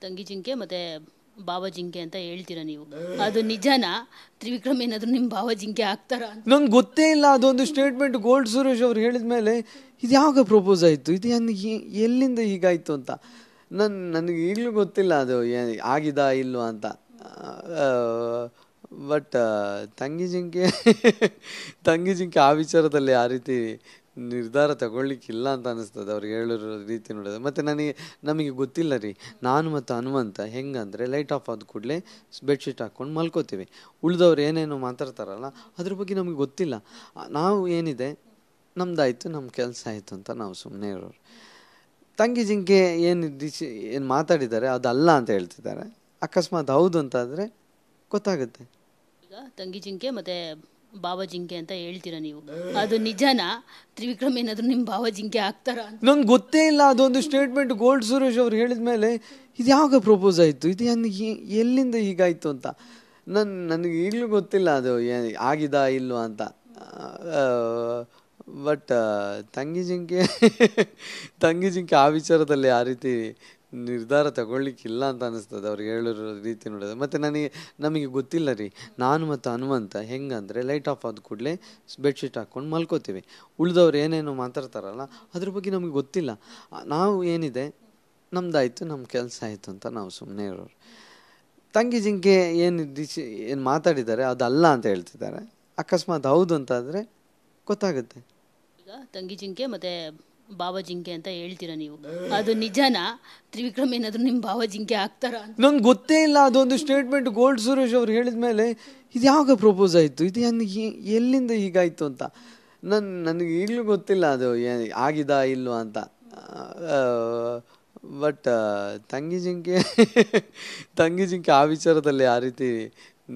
ತಂಗಿ ಜಿಂಕೆ ಮತ್ತೆ ಬಾವ ಜಿಂಕೆ ಅಂತ ಹೇಳ್ತೀರಾ ನೀವು, ಅದು ನಿಜನಾ? ತ್ರಿವಿಕ್ರಮ್ ಏನಾದ್ರು ನಿಮ್ಮ ಬಾವ ಜಿಂಕೆ ಆಗ್ತಾರ? ನಂಗೆ ಗೊತ್ತೇ ಇಲ್ಲ. ಅದೊಂದು ಸ್ಟೇಟ್ಮೆಂಟ್ ಗೋಲ್ಡ್ ಸುರೇಶ್ ಅವ್ರು ಹೇಳಿದ ಮೇಲೆ ಇದು ಯಾವಾಗ ಪ್ರಪೋಸ್ ಆಯಿತು, ಇದು ಎಲ್ಲಿಂದ ಹೀಗಾಯಿತು ಅಂತ ನನಗೆ ಈಗಲೂ ಗೊತ್ತಿಲ್ಲ ಅದು ಆಗಿದಾ ಇಲ್ವಾ ಅಂತ. ಬಟ್ ತಂಗಿ ಜಿಂಕೆ ಆ ವಿಚಾರದಲ್ಲಿ ಆ ರೀತಿ ನಿರ್ಧಾರ ತಗೊಳ್ಳಿಕ್ಕಿಲ್ಲ ಅಂತ ಅನಿಸ್ತದೆ ಅವ್ರಿಗೆ ಹೇಳಿರೋ ರೀತಿ ನೋಡಿದ್ರೆ. ಮತ್ತು ನಮಗೆ ಗೊತ್ತಿಲ್ಲ ರೀ, ನಾನು ಮತ್ತು ಹನುಮಂತ ಹೆಂಗಂದರೆ ಲೈಟ್ ಆಫ್ ಆದ ಕೂಡಲೇ ಬೆಡ್ಶೀಟ್ ಹಾಕ್ಕೊಂಡು ಮಲ್ಕೋತೀವಿ. ಉಳಿದವ್ರು ಏನೇನೋ ಮಾತಾಡ್ತಾರಲ್ಲ ಅದ್ರ ಬಗ್ಗೆ ನಮಗೆ ಗೊತ್ತಿಲ್ಲ. ನಾವು ಏನಿದೆ ನಮ್ದಾಯಿತು, ನಮ್ಮ ಕೆಲಸ ಆಯಿತು ಅಂತ ನಾವು ಸುಮ್ಮನೆ ಇರೋರು. ತಂಗಿ ಜಿಂಕೆ ಏನು ಮಾತಾಡಿದ್ದಾರೆ ಅದಲ್ಲ ಅಂತ ಹೇಳ್ತಿದ್ದಾರೆ. ಅಕಸ್ಮಾತ್ ಹೌದು ಅಂತಾದರೆ ಗೊತ್ತಾಗುತ್ತೆ. ಈಗ ತಂಗಿ ಜಿಂಕೆ ಮತ್ತೆ ಬಾವ ಜಿಂಕೆ ಅಂತ ಹೇಳ್ತೀರಾ ನೀವು, ಅದು ನಿಜನಾ? ತ್ರಿವಿಕ್ರಮ್ ಏನಾದ್ರು ನಿಮ್ಮ ಬಾವ ಜಿಂಕೆ ಆಗ್ತಾರ? ನಂಗೆ ಗೊತ್ತೇ ಇಲ್ಲ. ಅದೊಂದು ಸ್ಟೇಟ್ಮೆಂಟ್ ಗೋಲ್ಡ್ ಸುರೇಶ್ ಅವ್ರು ಹೇಳಿದ ಮೇಲೆ ಇದು ಯಾವಾಗ ಪ್ರಪೋಸ್ ಆಯಿತು, ಇದು ಎಲ್ಲಿಂದ ಹೀಗಾಯಿತು ಅಂತ ನನಗೆ ಈಗಲೂ ಗೊತ್ತಿಲ್ಲ ಅದು ಆಗಿದಾ ಇಲ್ವಾ ಅಂತ. ಬಟ್ ತಂಗಿ ಜಿಂಕೆ ಆ ವಿಚಾರದಲ್ಲಿ ಆ ರೀತಿ ನಿರ್ಧಾರ ತಗೊಳ್ಳಿಕ್ಕಿಲ್ಲ ಅಂತ ಅನಿಸ್ತದೆ ಅವ್ರಿಗೆ ಹೇಳಿರೋ ರೀತಿ ನೋಡಿದ್ರೆ. ಮತ್ತು ನಮಗೆ ಗೊತ್ತಿಲ್ಲ ರೀ, ನಾನು ಮತ್ತು ಹನುಮಂತ ಹೆಂಗಂದರೆ ಲೈಟ್ ಆಫ್ ಆದ ಕೂಡಲೇ ಬೆಡ್ಶೀಟ್ ಹಾಕ್ಕೊಂಡು ಮಲ್ಕೋತೀವಿ. ಉಳಿದವ್ರು ಏನೇನೋ ಮಾತಾಡ್ತಾರಲ್ಲ ಅದ್ರ ಬಗ್ಗೆ ನಮಗೆ ಗೊತ್ತಿಲ್ಲ. ನಾವು ಏನಿದೆ ನಮ್ದಾಯಿತು, ನಮ್ಮ ಕೆಲಸ ಆಯಿತು ಅಂತ ನಾವು ಸುಮ್ಮನೆ ಇರೋರು. ತಂಗಿ ಜಿಂಕೆ ಏನು ಮಾತಾಡಿದ್ದಾರೆ ಅದಲ್ಲ ಅಂತ ಹೇಳ್ತಿದ್ದಾರೆ. ಅಕಸ್ಮಾತ್ ಹೌದು ಅಂತಾದರೆ ಗೊತ್ತಾಗುತ್ತೆ. ಈಗ ತಂಗಿ ಜಿಂಕೆ ಮತ್ತೆ ಬಾವ ಜಿಂಕೆ ಅಂತ ಹೇಳ್ತೀರಾ ನೀವು, ಅದು ನಿಜನಾ? ತ್ರಿವಿಕ್ರಮ್ ಏನಾದ್ರು ನಿಮ್ಮ ಬಾವ ಜಿಂಕೆ ಆಗ್ತಾರ? ನಂಗೆ ಗೊತ್ತೇ ಇಲ್ಲ. ಅದೊಂದು ಸ್ಟೇಟ್ಮೆಂಟ್ ಗೋಲ್ಡ್ ಸುರೇಶ್ ಅವ್ರು ಹೇಳಿದ ಮೇಲೆ ಇದು ಯಾವಾಗ ಪ್ರಪೋಸ್ ಆಯಿತು, ಇದು ಎಲ್ಲಿಂದ ಹೀಗಾಯಿತು ಅಂತ ನನಗೆ ಈಗಲೂ ಗೊತ್ತಿಲ್ಲ ಅದು ಆಗಿದಾ ಇಲ್ವಾ ಅಂತ. ಬಟ್ ತಂಗಿ ಜಿಂಕೆ ಆ ವಿಚಾರದಲ್ಲಿ ಆ ರೀತಿ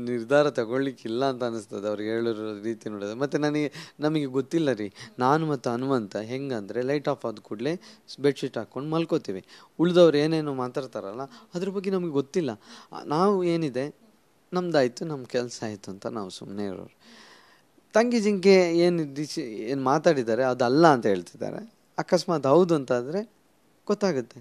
ನಿರ್ಧಾರ ತಗೊಳ್ಳಿಕ್ಕಿಲ್ಲ ಅಂತ ಅನಿಸ್ತದೆ ಅವ್ರಿಗೆ ಹೇಳಿರೋ ರೀತಿ ನೋಡಿದ್ರೆ. ಮತ್ತು ನಮಗೆ ಗೊತ್ತಿಲ್ಲ ರೀ, ನಾನು ಮತ್ತು ಹನುಮಂತ ಹೆಂಗಂದರೆ ಲೈಟ್ ಆಫ್ ಆದ ಕೂಡಲೇ ಬೆಡ್ಶೀಟ್ ಹಾಕ್ಕೊಂಡು ಮಲ್ಕೋತೀವಿ. ಉಳಿದವ್ರು ಏನೇನೋ ಮಾತಾಡ್ತಾರಲ್ಲ ಅದ್ರ ಬಗ್ಗೆ ನಮಗೆ ಗೊತ್ತಿಲ್ಲ. ನಾವು ಏನಿದೆ ನಮ್ದಾಯಿತು, ನಮ್ಮ ಕೆಲಸ ಆಯಿತು ಅಂತ ನಾವು ಸುಮ್ಮನೆ ಇರೋರು. ತಂಗಿ ಜಿಂಕೆ ಏನು ಮಾತಾಡಿದ್ದಾರೆ ಅದಲ್ಲ ಅಂತ ಹೇಳ್ತಿದ್ದಾರೆ. ಅಕಸ್ಮಾತ್ ಹೌದು ಅಂತಾದರೆ ಗೊತ್ತಾಗುತ್ತೆ.